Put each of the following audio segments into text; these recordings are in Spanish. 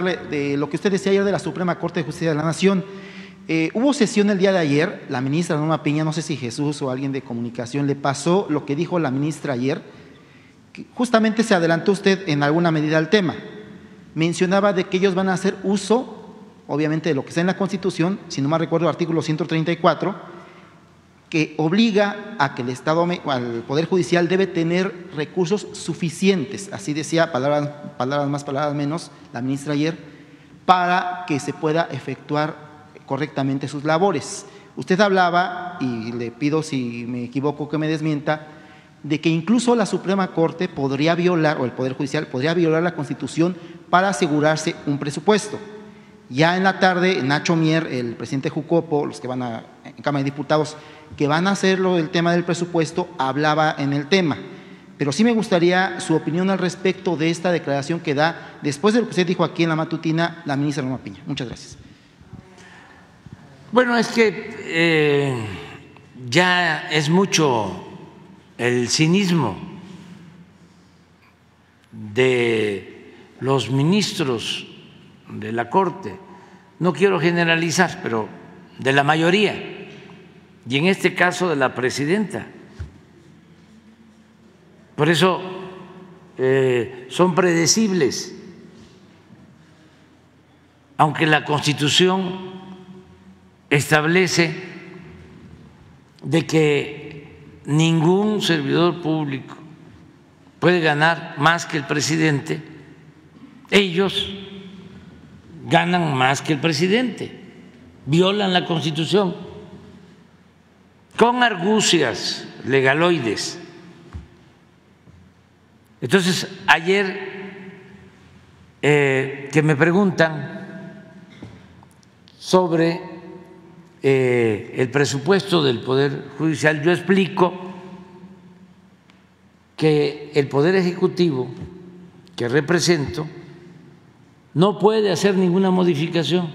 de lo que usted decía ayer de la Suprema Corte de Justicia de la Nación. Hubo sesión el día de ayer, la ministra Norma Piña, no sé si Jesús o alguien de comunicación le pasó lo que dijo la ministra ayer, que justamente se adelantó usted en alguna medida al tema. Mencionaba de que ellos van a hacer uso, obviamente, de lo que está en la Constitución, si no mal recuerdo, el artículo 134, que obliga a que el Estado, al Poder Judicial, debe tener recursos suficientes, así decía, palabras más, palabras menos, la ministra ayer, para que se pueda efectuar correctamente sus labores. Usted hablaba, y le pido si me equivoco que me desmienta, de que incluso la Suprema Corte podría violar, o el Poder Judicial podría violar la Constitución para asegurarse un presupuesto. Ya en la tarde, Nacho Mier, el presidente Jucopo, los que van a en Cámara de Diputados, que van a hacerlo el tema del presupuesto, hablaba en el tema. Pero sí me gustaría su opinión al respecto de esta declaración que da, después de lo que usted dijo aquí en la matutina, la ministra Norma Piña. Muchas gracias. Bueno, es que ya es mucho el cinismo de los ministros de la Corte, no quiero generalizar, pero de la mayoría, y en este caso de la presidenta. Por eso son predecibles, aunque la Constitución establece de que ningún servidor público puede ganar más que el presidente, ellos ganan más que el presidente, violan la Constitución con argucias legaloides. Entonces, ayer que me preguntan sobre el presupuesto del Poder Judicial, yo explico que el Poder Ejecutivo que represento no puede hacer ninguna modificación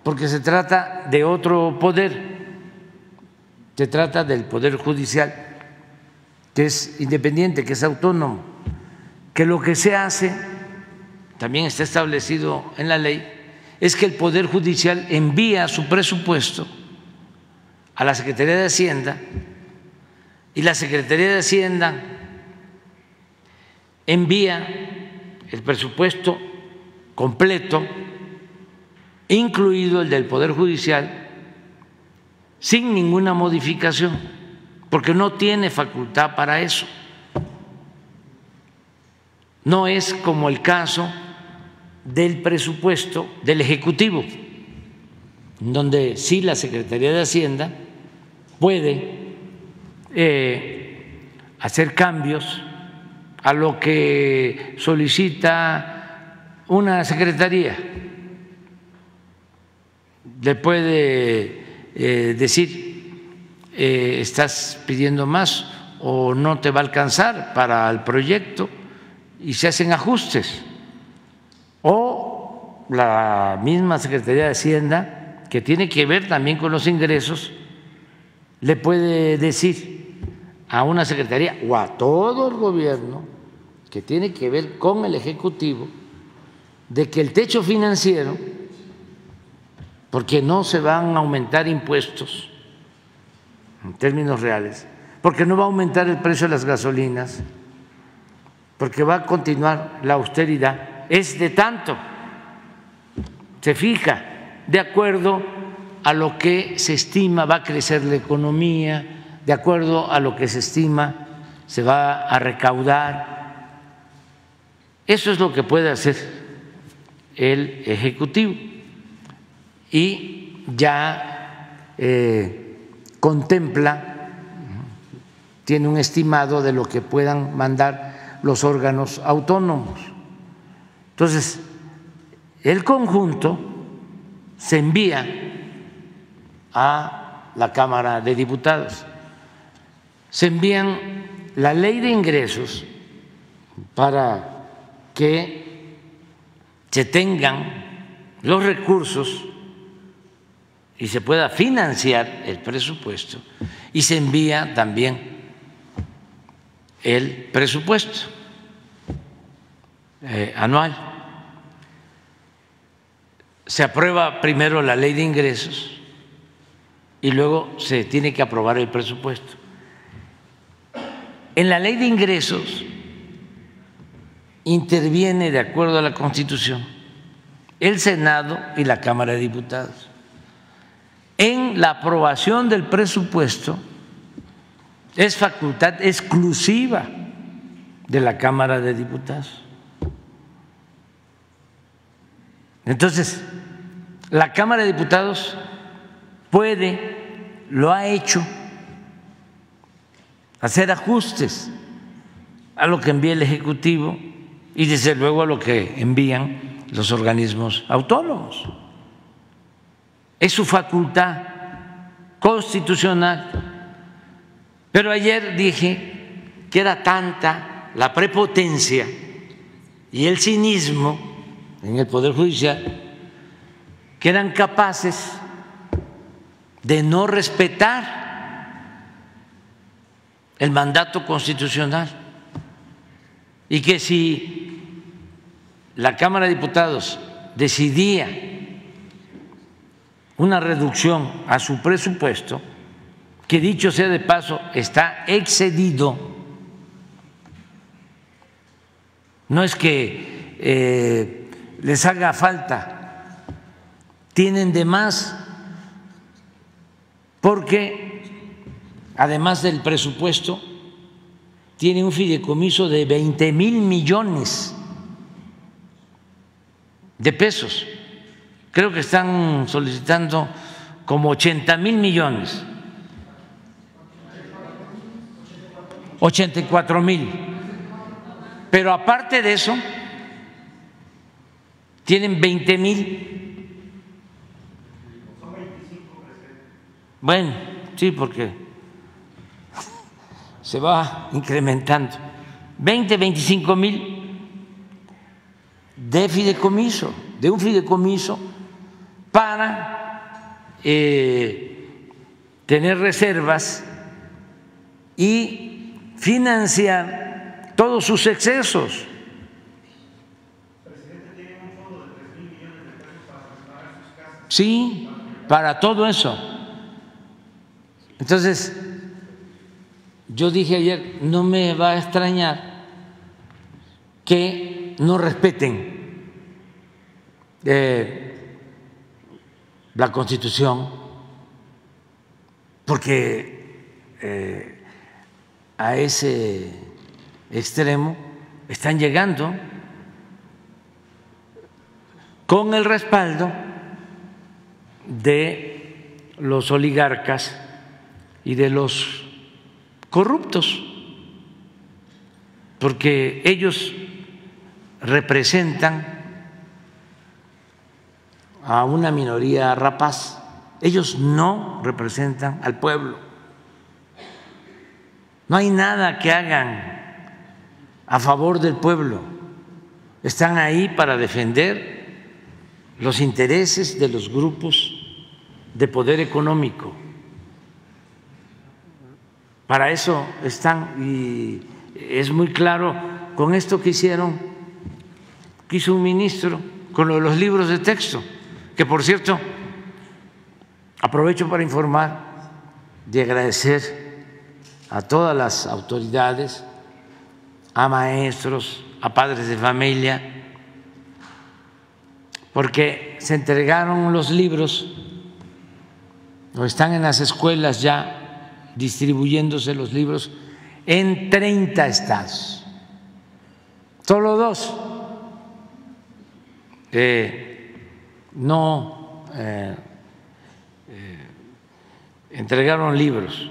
porque se trata de otro poder, se trata del Poder Judicial, que es independiente, que es autónomo, que lo que se hace, también está establecido en la ley, es que el Poder Judicial envía su presupuesto a la Secretaría de Hacienda y la Secretaría de Hacienda envía el presupuesto completo, incluido el del Poder Judicial, sin ninguna modificación, porque no tiene facultad para eso. No es como el caso del presupuesto del Ejecutivo, donde sí la Secretaría de Hacienda puede hacer cambios a lo que solicita una secretaría. Le puede decir, estás pidiendo más o no te va a alcanzar para el proyecto, y se hacen ajustes. O la misma Secretaría de Hacienda, que tiene que ver también con los ingresos, le puede decir a una secretaría o a todo el gobierno que tiene que ver con el Ejecutivo de que el techo financiero, porque no se van a aumentar impuestos en términos reales, porque no va a aumentar el precio de las gasolinas, porque va a continuar la austeridad, es de tanto, se fija de acuerdo a lo que se estima va a crecer la economía, de acuerdo a lo que se estima se va a recaudar. Eso es lo que puede hacer el Ejecutivo y ya contempla, tiene un estimado de lo que puedan mandar los órganos autónomos. Entonces, el conjunto se envía a la Cámara de Diputados, se envían la ley de ingresos para que se tengan los recursos y se pueda financiar el presupuesto, y se envía también el presupuesto anual se aprueba primero la ley de ingresos y luego se tiene que aprobar el presupuesto. En la ley de ingresos interviene, de acuerdo a la Constitución, el Senado y la Cámara de Diputados. En la aprobación del presupuesto es facultad exclusiva de la Cámara de Diputados. Entonces, la Cámara de Diputados puede, lo ha hecho, hacer ajustes a lo que envía el Ejecutivo y desde luego a lo que envían los organismos autónomos. Es su facultad constitucional. Pero ayer dije que era tanta la prepotencia y el cinismo en el Poder Judicial que eran capaces de no respetar el mandato constitucional y que si la Cámara de Diputados decidía una reducción a su presupuesto, que dicho sea de paso está excedido, no es que les haga falta, tienen de más, porque además del presupuesto tiene un fideicomiso de 20,000 millones de pesos. Creo que están solicitando como 80,000 millones, 84,000. Pero aparte de eso, tienen 20,000. Bueno, sí, porque se va incrementando. 25,000 de fideicomiso, de un fideicomiso para tener reservas y financiar todos sus excesos. Sí, para todo eso. Entonces, yo dije ayer, no me va a extrañar que no respeten la Constitución, porque a ese extremo están llegando con el respaldo de los oligarcas y de los corruptos, porque ellos representan a una minoría rapaz, ellos no representan al pueblo. No hay nada que hagan a favor del pueblo, están ahí para defender los intereses de los grupos de poder económico. Para eso están, y es muy claro con esto que hicieron, que hizo un ministro con lo de los libros de texto, que por cierto, aprovecho para informar y agradecer a todas las autoridades, a maestros, a padres de familia, porque se entregaron los libros, o están en las escuelas ya distribuyéndose los libros en 30 estados, solo 2 no entregaron libros,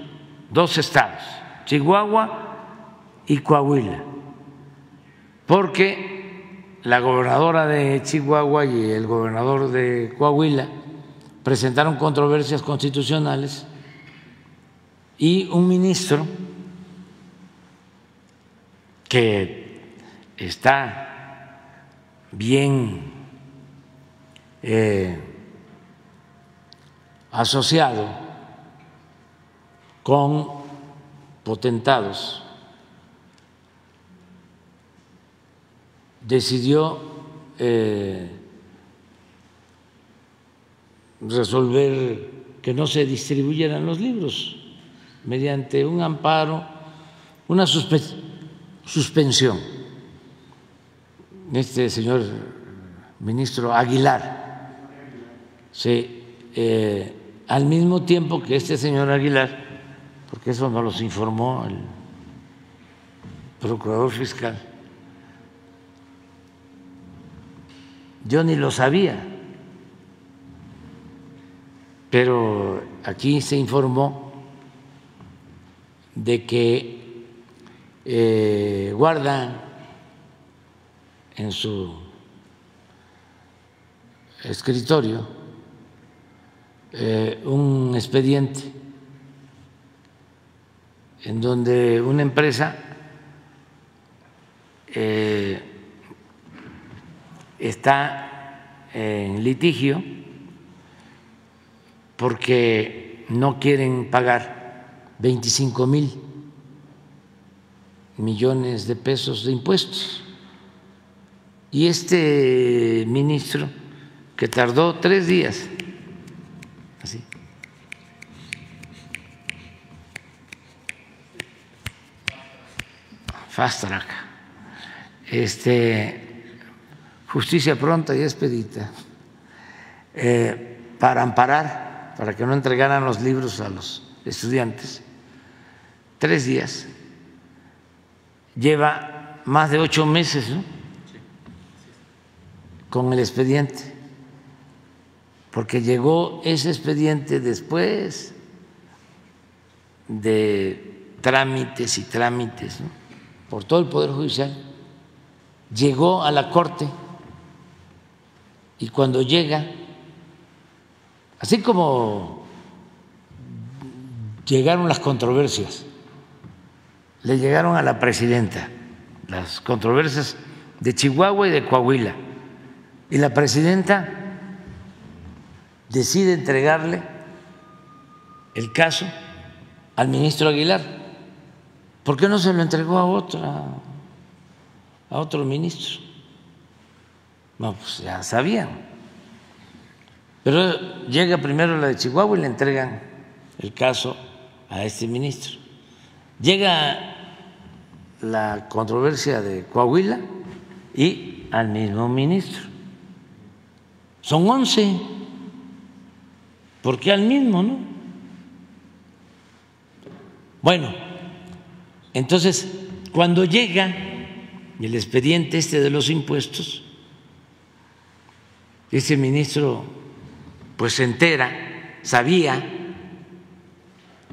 2 estados, Chihuahua y Coahuila, porque la gobernadora de Chihuahua y el gobernador de Coahuila presentaron controversias constitucionales y un ministro que está bien asociado con potentados decidió resolver que no se distribuyeran los libros mediante un amparo, una suspensión. Este señor ministro Aguilar, sí, al mismo tiempo que este señor Aguilar, porque eso nos los informó el procurador fiscal, yo ni lo sabía, pero aquí se informó de que guardan en su escritorio un expediente en donde una empresa está en litigio porque no quieren pagar 25,000 millones de pesos de impuestos. Y este ministro, que tardó 3 días, así, fast track, justicia pronta y expedita, para amparar, para que no entregaran los libros a los estudiantes, 3 días, lleva más de 8 meses, ¿no?, con el expediente, porque llegó ese expediente después de trámites y trámites, ¿no?, por todo el Poder Judicial, llegó a la Corte, y cuando llega, así como llegaron las controversias, le llegaron a la presidenta las controversias de Chihuahua y de Coahuila, y la presidenta decide entregarle el caso al ministro Aguilar. ¿Por qué no se lo entregó a otro ministro? No, pues ya sabían. Pero llega primero la de Chihuahua y le entregan el caso a este ministro. Llega la controversia de Coahuila y al mismo ministro. Son 11. ¿Por qué al mismo, no? Bueno, entonces, cuando llega el expediente de los impuestos, ese ministro pues se entera, sabía,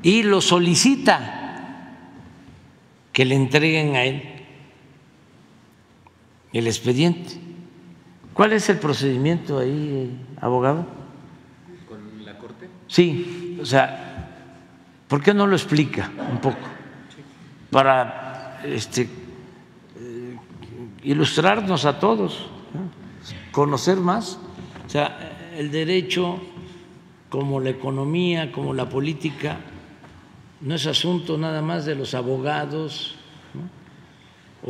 y lo solicita que le entreguen a él el expediente. ¿Cuál es el procedimiento ahí, abogado? ¿Con la Corte? Sí, o sea, ¿por qué no lo explica un poco? Para ilustrarnos a todos, ¿no?, conocer más. O sea, el derecho, como la economía, como la política, no es asunto nada más de los abogados, ¿no?,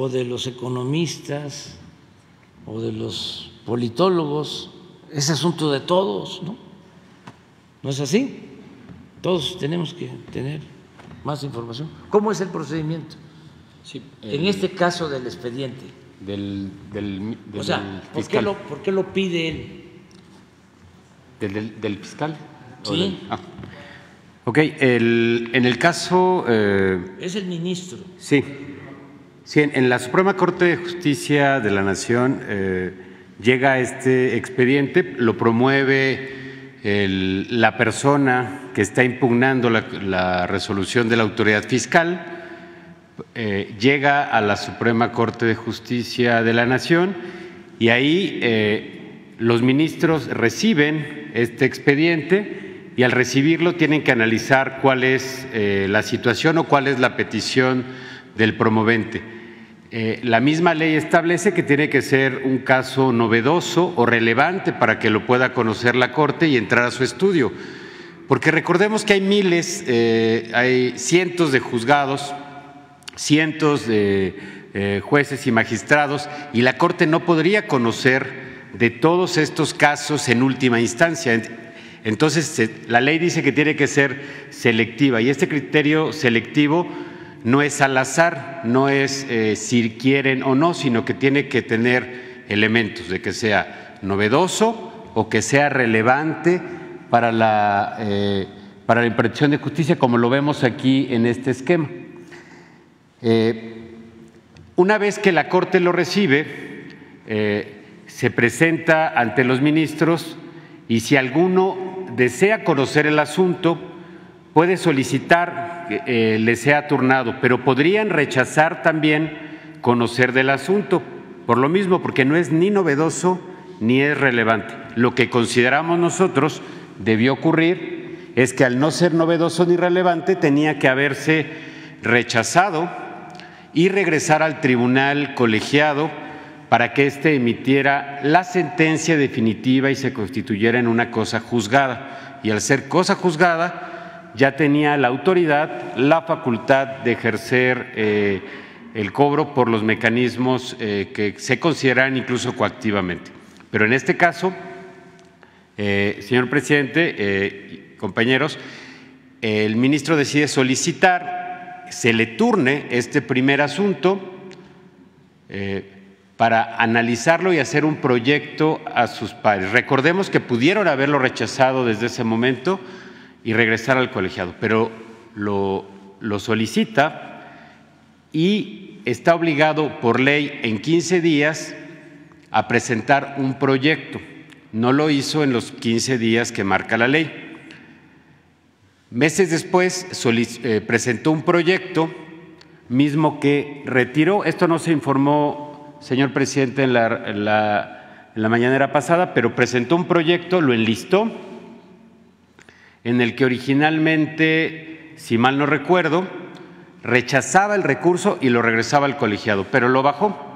o de los economistas o de los politólogos, es asunto de todos, ¿no? ¿No es así? Todos tenemos que tener más información. ¿Cómo es el procedimiento? Sí, en este caso del expediente. O sea, fiscal. ¿por qué lo pide él? ¿Del fiscal? Sí. Ok, en el caso… es el ministro. Sí, en la Suprema Corte de Justicia de la Nación llega este expediente, lo promueve la persona que está impugnando la resolución de la autoridad fiscal, llega a la Suprema Corte de Justicia de la Nación y ahí los ministros reciben este expediente y al recibirlo tienen que analizar cuál es la situación o cuál es la petición del promovente. La misma ley establece que tiene que ser un caso novedoso o relevante para que lo pueda conocer la Corte y entrar a su estudio, porque recordemos que hay miles, hay cientos de juzgados, cientos de jueces y magistrados, y la Corte no podría conocer de todos estos casos en última instancia. Entonces, la ley dice que tiene que ser selectiva y este criterio selectivo no es al azar, no es si quieren o no, sino que tiene que tener elementos de que sea novedoso o que sea relevante para la impartición de justicia, como lo vemos aquí en este esquema. Una vez que la Corte lo recibe, se presenta ante los ministros y si alguno desea conocer el asunto, puede solicitar que le sea turnado, pero podrían rechazar también conocer del asunto, por lo mismo, porque no es ni novedoso ni es relevante. Lo que consideramos nosotros debió ocurrir es que al no ser novedoso ni relevante tenía que haberse rechazado y regresar al tribunal colegiado para que éste emitiera la sentencia definitiva y se constituyera en una cosa juzgada. Y al ser cosa juzgada, ya tenía la autoridad la facultad de ejercer el cobro por los mecanismos que se consideran incluso coactivamente. Pero en este caso, señor presidente, compañeros, el ministro decide solicitar, se le turne este primer asunto para analizarlo y hacer un proyecto a sus pares. Recordemos que pudieron haberlo rechazado desde ese momento y regresar al colegiado, pero lo solicita y está obligado por ley en 15 días a presentar un proyecto. No lo hizo en los 15 días que marca la ley. Meses después presentó un proyecto mismo que retiró. Esto no se informó, señor presidente, en la mañanera pasada, pero presentó un proyecto, lo enlistó, en el que originalmente, si mal no recuerdo, rechazaba el recurso y lo regresaba al colegiado, pero lo bajó.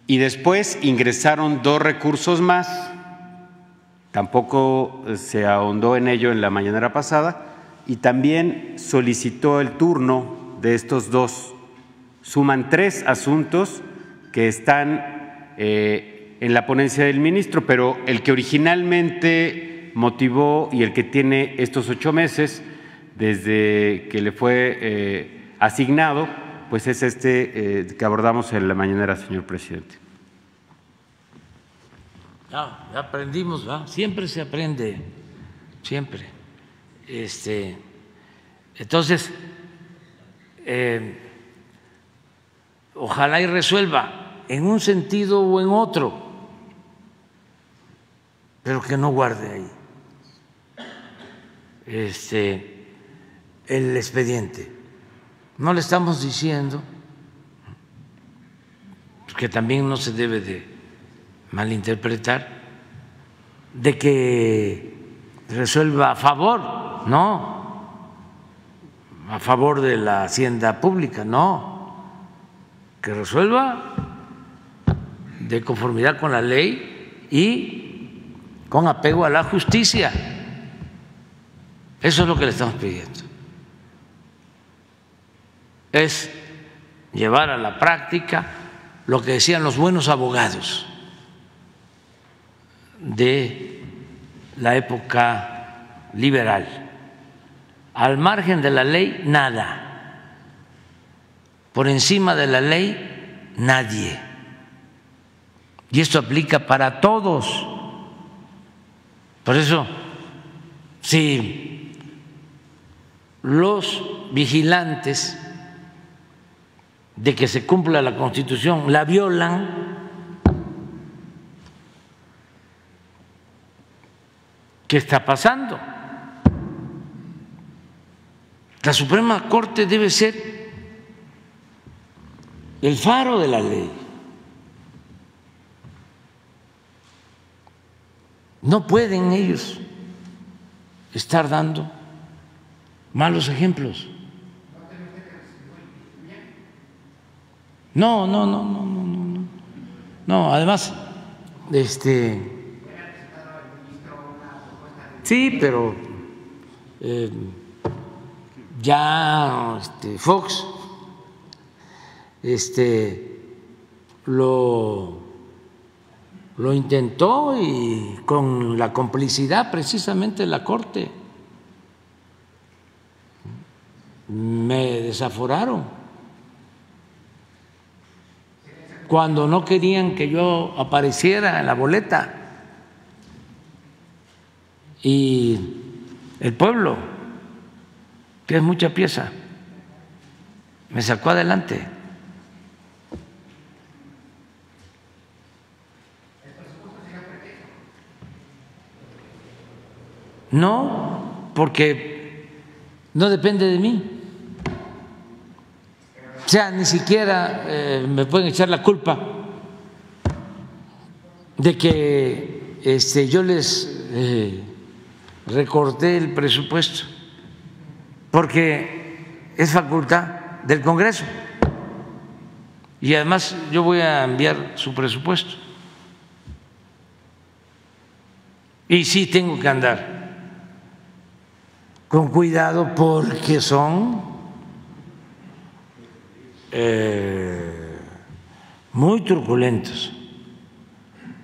Y después ingresaron 2 recursos más, tampoco se ahondó en ello en la mañanera pasada, y también solicitó el turno de estos 2. Suman 3 asuntos que están en la ponencia del ministro, pero el que originalmente motivó y el que tiene estos 8 meses desde que le fue asignado, pues es este que abordamos en la mañanera, señor presidente. Ya aprendimos, ¿va? Siempre se aprende, siempre. Entonces, ojalá y resuelva en un sentido o en otro, pero que no guarde ahí el expediente. No le estamos diciendo, porque también no se debe de malinterpretar, de que resuelva a favor, no, a favor de la hacienda pública, no, que resuelva de conformidad con la ley y con apego a la justicia. Eso es lo que le estamos pidiendo. Es llevar a la práctica lo que decían los buenos abogados de la época liberal. Al margen de la ley, nada. Por encima de la ley, nadie. Y esto aplica para todos. Por eso, si los vigilantes de que se cumpla la Constitución la violan, ¿qué está pasando? La Suprema Corte debe ser el faro de la ley. No pueden ellos estar dando malos ejemplos. No, además, sí, pero ya Fox lo lo intentó y con la complicidad precisamente de la Corte me desaforaron cuando no querían que yo apareciera en la boleta, y el pueblo, que es mucha pieza, me sacó adelante. No, porque no depende de mí. O sea, ni siquiera me pueden echar la culpa de que yo les recorté el presupuesto, porque es facultad del Congreso y además yo voy a enviar su presupuesto y sí tengo que andar con cuidado porque son muy turbulentos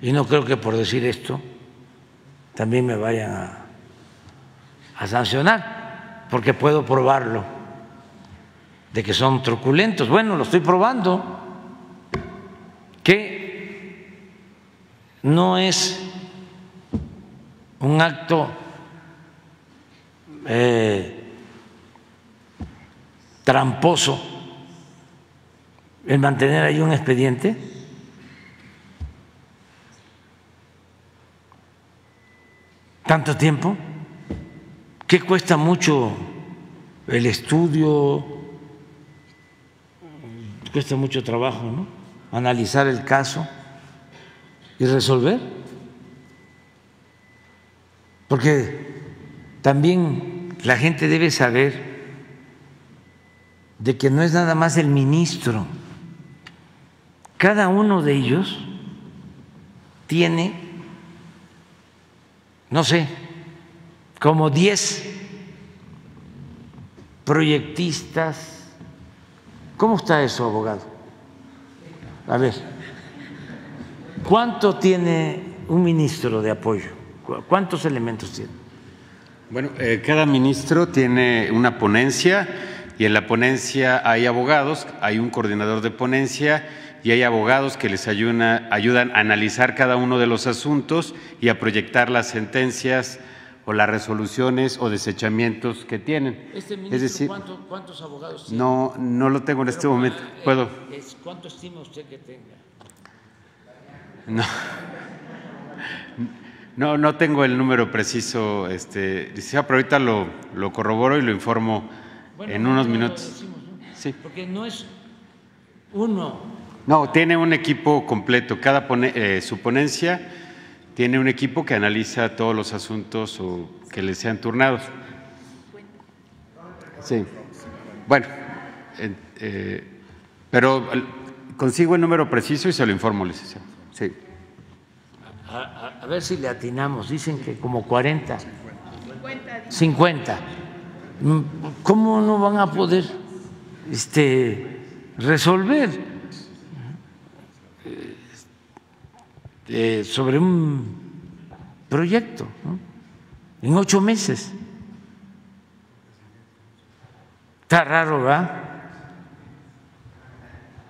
y no creo que por decir esto también me vayan a sancionar, porque puedo probarlo de que son truculentos. Bueno, lo estoy probando, que no es un acto tramposo el mantener ahí un expediente. ¿Tanto tiempo? ¿Qué cuesta mucho el estudio? Cuesta mucho trabajo, ¿no? Analizar el caso y resolver. Porque también la gente debe saber de que no es nada más el ministro. Cada uno de ellos tiene, no sé, como 10 proyectistas. ¿Cómo está eso, abogado? A ver, ¿cuánto tiene un ministro de apoyo? ¿Cuántos elementos tiene? Bueno, cada ministro tiene una ponencia y en la ponencia hay abogados, hay un coordinador de ponencia y hay abogados que les ayudan a analizar cada uno de los asuntos y a proyectar las sentencias o las resoluciones o desechamientos que tienen. Este ministro, es decir, ¿cuántos abogados tiene? No lo tengo en este momento. ¿Cuánto estima usted que tenga? No tengo el número preciso, pero ahorita lo corroboro y lo informo en unos minutos. Decimos, ¿no? Sí. Porque no es uno. No, tiene un equipo completo. Su ponencia tiene un equipo que analiza todos los asuntos o que les sean turnados. Sí. Bueno, pero consigo el número preciso y se lo informo, licenciado. Sí. A ver si le atinamos. Dicen que como 40. 50. ¿Cómo no van a poder resolver sobre un proyecto, ¿no? En 8 meses? Está raro, ¿verdad?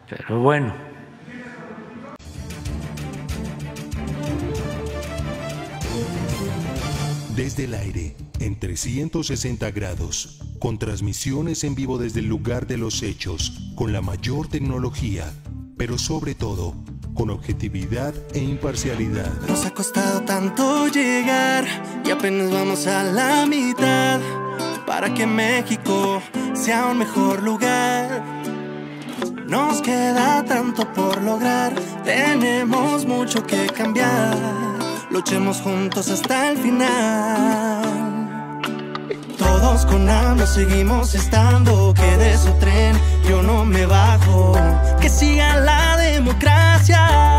Pero bueno. Desde el aire, en 360 grados, con transmisiones en vivo desde el lugar de los hechos, con la mayor tecnología, pero sobre todo, con objetividad e imparcialidad. Nos ha costado tanto llegar y apenas vamos a la mitad para que México sea un mejor lugar. Nos queda tanto por lograr, tenemos mucho que cambiar. Luchemos juntos hasta el final. Todos con AMLO seguimos estando. Que de su tren yo no me bajo. Que siga la democracia.